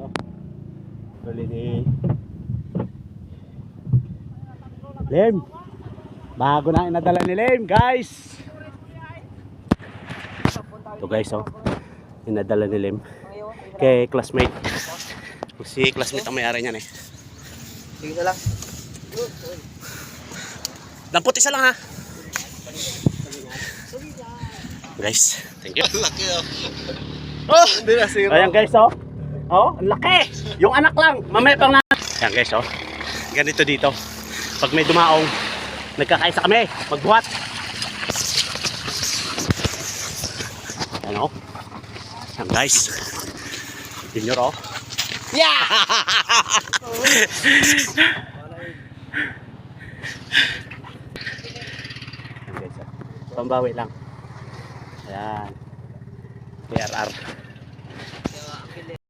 oh. Huli ni Lem. Bago na inadala ni Lem, guys. Ito guys, oh. Inadala ni Lem kay classmate. Si classmate ang may-ari niyan eh. Sige na lang. Dampot isa lang ha. Guys, thank you. Laki oh. Oh, Hindi na sira. ayan guys, oh. Oh, ang laki. Yung anak lang, mamaya pang na. Ayan guys, oh. Ganito dito. Pag may dumaong, nagkakaisa kami, magbuhat. Ayan, oh. Ayan guys. Junior, oh. Yeah! Ayan guys, oh. Pambawi lang. Ayan. PRR.